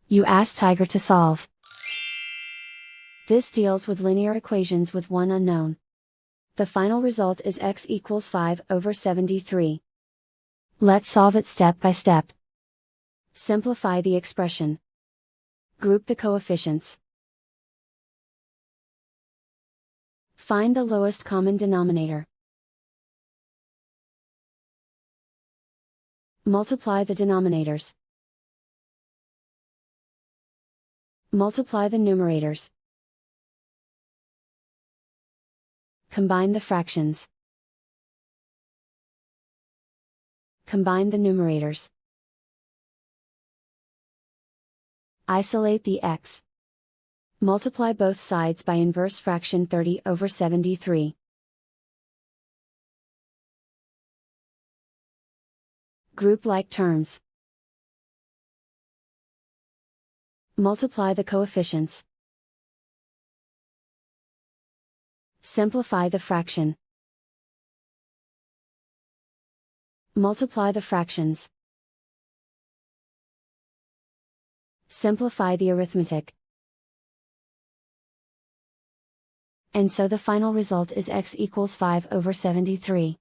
You ask Tiger to solve. This deals with linear equations with one unknown. The final result is x equals 5/73. Let's solve it step by step. Simplify the expression. Group the coefficients. Find the lowest common denominator. Multiply the denominators. Multiply the numerators. Combine the fractions. Combine the numerators. Isolate the x. Multiply both sides by inverse fraction 30/73. Group like terms. Multiply the coefficients. Simplify the fraction. Multiply the fractions. Simplify the arithmetic. And so the final result is x equals 5/73.